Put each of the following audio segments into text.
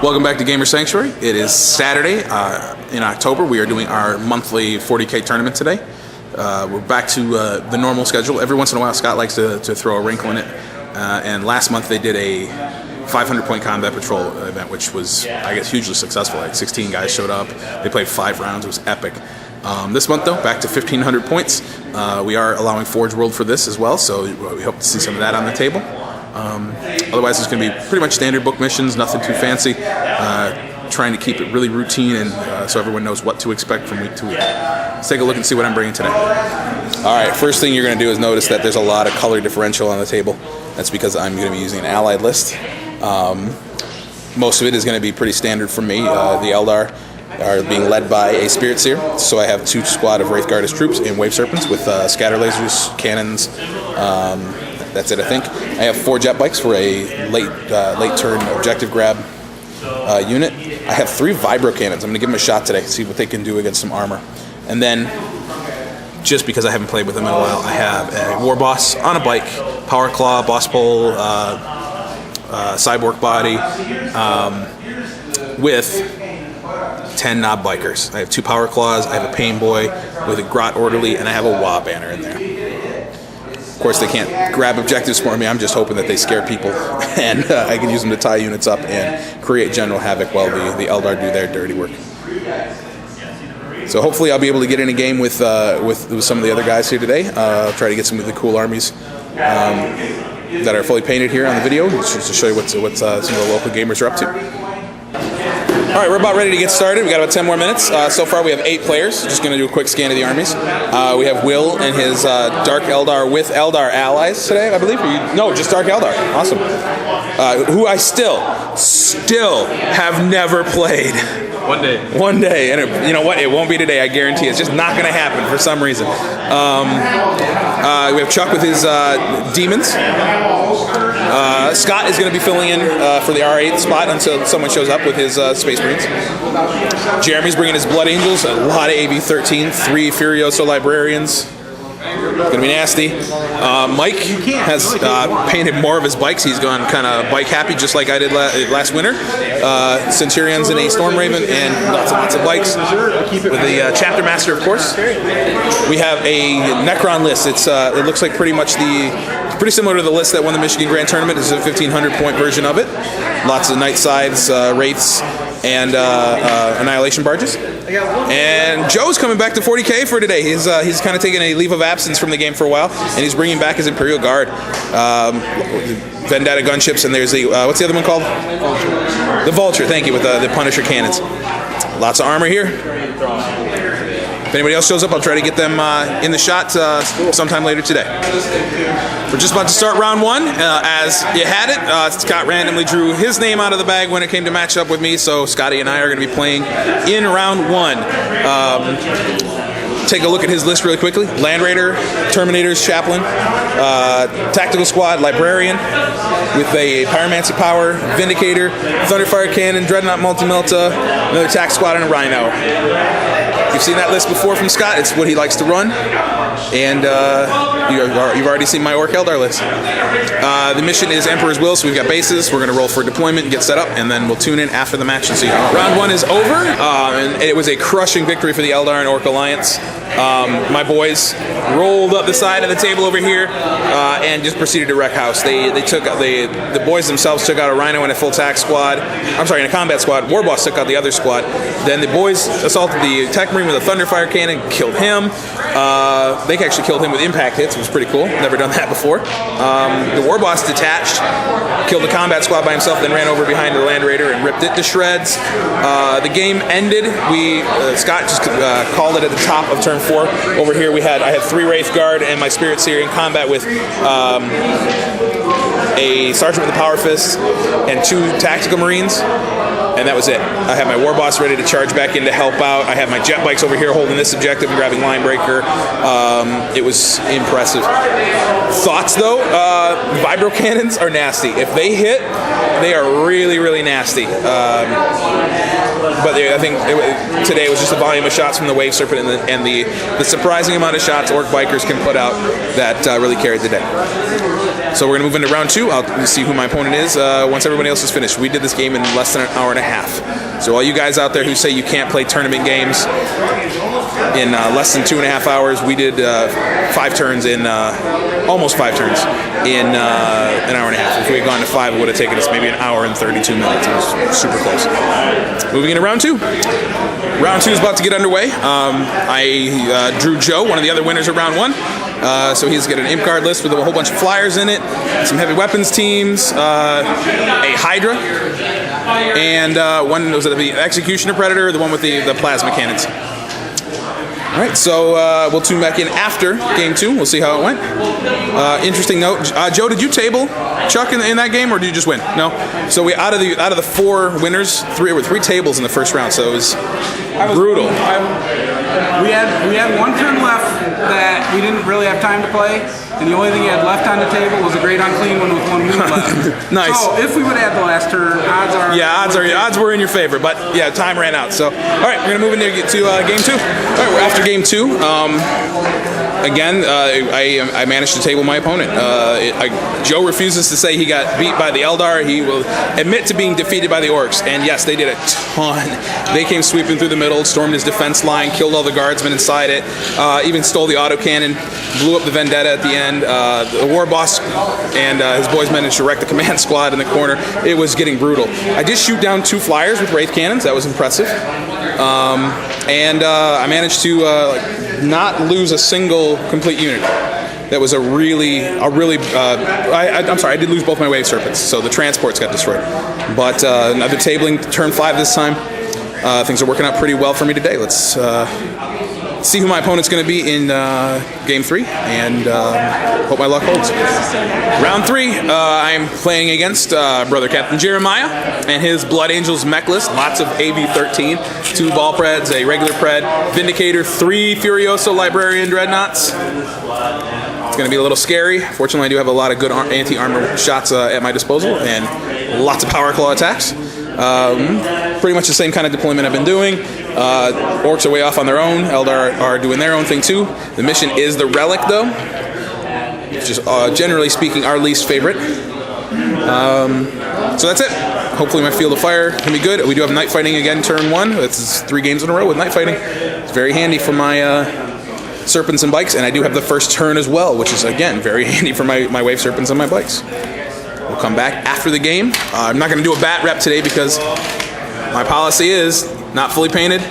Welcome back to Gamer Sanctuary. It is Saturday in October. We are doing our monthly 40K tournament today. We're back to the normal schedule. Every once in a while, Scott likes to throw a wrinkle in it. And last month they did a 500-point combat patrol event, which was, I guess, hugely successful. Like 16 guys showed up. They played 5 rounds. It was epic. This month, though, back to 1,500 points. We are allowing Forge World for this as well, so we hope to see some of that on the table. Otherwise, it's going to be pretty much standard book missions, nothing too fancy. Trying to keep it really routine and so everyone knows what to expect from week to week. Let's take a look and see what I'm bringing today. All right, first thing you're going to do is notice that there's a lot of color differential on the table. That's because I'm going to be using an allied list. Most of it is going to be pretty standard for me. The Eldar are being led by a Spirit Seer, so I have 2 squad of Wraith Guard as troops and Wave Serpents with scatter lasers, cannons. That's it, I think. I have 4 jet bikes for a late turn objective grab unit. I have 3 vibro cannons. I'm going to give them a shot today, see what they can do against some armor. And then, just because I haven't played with them in a while, I have a War Boss on a bike, Power Claw, Boss Pole, Cyborg Body, with 10 Knob Bikers. I have 2 Power Claws, I have a Pain Boy with a Grot Orderly, and I have a Wah banner in there. Of course, they can't grab objectives for me. I'm just hoping that they scare people, and I can use them to tie units up and create general havoc while the Eldar do their dirty work. So hopefully I'll be able to get in a game with some of the other guys here today. I'll try to get some of the cool armies that are fully painted here on the video, just to show you what some of the local gamers are up to. All right, we're about ready to get started. We got about 10 more minutes. So far, we have 8 players. Just going to do a quick scan of the armies. We have Will and his Dark Eldar with Eldar allies today, I believe. No, just Dark Eldar. Awesome. Who I still have never played. One day, and you know what? It won't be today. I guarantee. It's just not going to happen for some reason. We have Chuck with his demons. Scott is going to be filling in for the R8 spot until someone shows up with his Space Marines. Jeremy's bringing his Blood Angels, a lot of AB-13, 3 Furioso Librarians. Gonna be nasty. Mike has painted more of his bikes. He's gone kind of bike happy, just like I did last winter. Centurions and a Storm Raven, and lots of bikes. With the Chapter Master, of course. We have a Necron list. It looks like pretty similar to the list that won the Michigan Grand Tournament. This is a 1,500 point version of it. Lots of Night Sides, Wraiths, and Annihilation Barges. And Joe's coming back to 40K for today. He's kind of taking a leave of absence from the game for a while, and he's bringing back his Imperial Guard, Vendetta gunships, and there's the what's the other one called? The Vulture. Thank you, with the Punisher cannons. Lots of armor here. If anybody else shows up, I'll try to get them in the shot sometime later today. We're just about to start round 1. As you had it, Scott randomly drew his name out of the bag when it came to match up with me, so Scotty and I are going to be playing in round 1. Take a look at his list really quickly. Land Raider, Terminators, Chaplain, Tactical Squad, Librarian, with a Pyromancy Power, Vindicator, Thunderfire Cannon, Dreadnought Multi-Melta, another Tac Squad, and a Rhino. You've seen that list before from Scott. It's what he likes to run. And you've already seen my Orc Eldar list. The mission is Emperor's Will, so we've got bases. We're going to roll for deployment and get set up, and then we'll tune in after the match and see. Round 1 is over, and it was a crushing victory for the Eldar and Orc Alliance. My boys rolled up the side of the table over here and just proceeded to wreck house. The boys themselves took out a Rhino and a full tac squad. I'm sorry, in a combat squad. War Boss took out the other squad. Then the boys assaulted the Tech Marine with a Thunderfire Cannon, killed him. They actually killed him with impact hits, which was pretty cool. Never done that before. The War Boss detached, killed the combat squad by himself, then ran over behind the Land Raider and ripped it to shreds. The game ended. Scott just called it at the top of turn 4. Over here I had 3 Wraith Guard and my Spirit Seer in combat with a Sergeant with a Power Fist and 2 Tactical Marines. And that was it. I have my War Boss ready to charge back in to help out. I have my jet bikes over here holding this objective and grabbing Line Breaker. It was impressive. Thoughts though? Vibro cannons are nasty. If they hit, they are really, really nasty. But I think today was just a volume of shots from the Wave Serpent and the surprising amount of shots Orc Bikers can put out that really carried the day. So we're going to move into round 2. I'll see who my opponent is once everybody else is finished. We did this game in less than an hour and a half. So all you guys out there who say you can't play tournament games in less than 2.5 hours, we did 5 turns in almost 5 turns in an hour and a half. If we had gone to 5, it would have taken us maybe an hour and 32 minutes. It was super close. Moving into round 2. Round 2 is about to get underway. I drew Joe, one of the other winners of round 1. So he's got an imp card list with a whole bunch of flyers in it, some heavy weapons teams, a Hydra, and one was it the Executioner Predator, the one with the plasma cannons. All right, so we'll tune back in after game 2. We'll see how it went. Interesting note, Joe, did you table Chuck in that game, or did you just win? No. So we out of the 4 winners, 3 tables in the first round. So it was brutal. We had 1 turn left that we didn't really have time to play, and the only thing he had left on the table was a great unclean one with 1 move left. Nice. So if we would have had the last turn, odds were in your favor, but yeah, time ran out. So all right, we're gonna move into game 2. All right, we're after game 2. Again, I managed to table my opponent. Joe refuses to say he got beat by the Eldar. He will admit to being defeated by the Orcs. And yes, they did a ton. They came sweeping through the middle, stormed his defense line, killed all the guardsmen inside it, even stole the autocannon, blew up the Vendetta at the end. The war boss and his boys managed to wreck the command squad in the corner. It was getting brutal. I did shoot down 2 flyers with Wraith cannons. That was impressive. And I managed to not lose a single complete unit. That was I'm sorry, I did lose both my wave serpents, so the transports got destroyed. But another tabling, turn 5 this time. Things are working out pretty well for me today. Let's see who my opponent's going to be in game 3, and hope my luck holds. Round 3, I'm playing against Brother Captain Jeremiah and his Blood Angels mech list. Lots of AV-13, 2 ball preds, a regular pred, Vindicator, 3 Furioso Librarian Dreadnoughts. It's going to be a little scary. Fortunately, I do have a lot of good anti-armor shots at my disposal and lots of power claw attacks. Pretty much the same kind of deployment I've been doing. Orcs are way off on their own. Eldar are doing their own thing too. The mission is the Relic, though, which is generally speaking our least favorite. So that's it. Hopefully my field of fire can be good. We do have night fighting again turn 1. That's 3 games in a row with night fighting. It's very handy for my serpents and bikes, and I do have the first turn as well, which is again very handy for my wave serpents and my bikes. We'll come back after the game. I'm not going to do a bat rep today because my policy is not fully painted,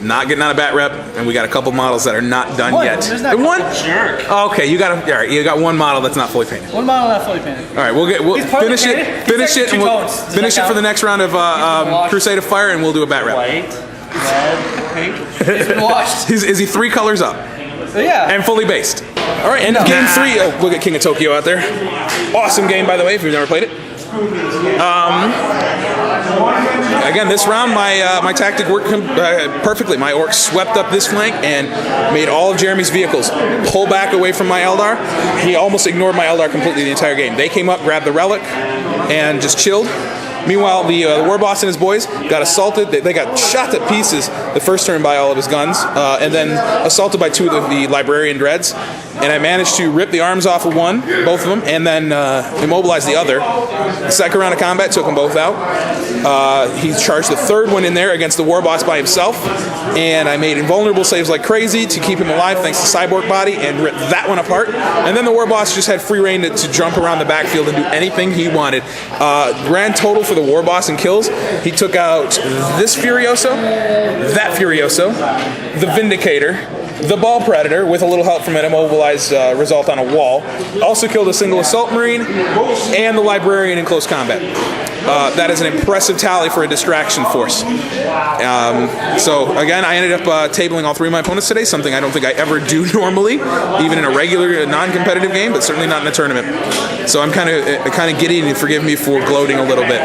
not getting on a bat rep, and we got a couple models that are not done yet. One? Jerk. Okay, you got 1 model that's not fully painted. 1 model not fully painted. All right, we'll finish it. Finish it, and we'll finish it for the next round of Crusade of Fire, and we'll do a bat rep. White, red, pink. It's been washed. Is he 3 colors up? Yeah. And fully based. All right, end of game 3. Oh, look at King of Tokyo out there. Awesome game, by the way, if you've never played it. Again, this round, my tactic worked perfectly. My orcs swept up this flank and made all of Jeremy's vehicles pull back away from my Eldar. He almost ignored my Eldar completely the entire game. They came up, grabbed the Relic, and just chilled. Meanwhile, the war boss and his boys got assaulted. They got shot to pieces the first turn by all of his guns, and then assaulted by 2 of the Librarian Dreads. And I managed to rip the arms off of one, both of them, and then immobilize the other. The second round of combat took them both out. He charged the 3rd one in there against the war boss by himself, and I made invulnerable saves like crazy to keep him alive thanks to Cyborg Body, and ripped that one apart. And then the war boss just had free reign to jump around the backfield and do anything he wanted. Grand total for the war boss in kills, he took out this Furioso, that Furioso, the Vindicator, the Ball Predator with a little help from an immobilized result on a wall. Also killed a single Assault Marine and the Librarian in close combat. That is an impressive tally for a distraction force. So again, I ended up tabling all 3 of my opponents today, something I don't think I ever do normally, even in a regular non-competitive game, but certainly not in a tournament. So I'm kind of giddy, and forgive me for gloating a little bit.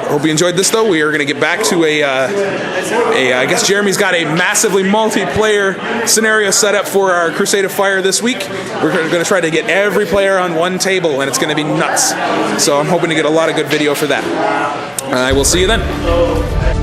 Hope you enjoyed this, though. We are going to get back to I guess Jeremy's got a massively multiplayer scenario set up for our Crusade of Fire this week. We're going to try to get every player on one table, and it's going to be nuts. So I'm hoping to get a lot of good video for that. I will see you then.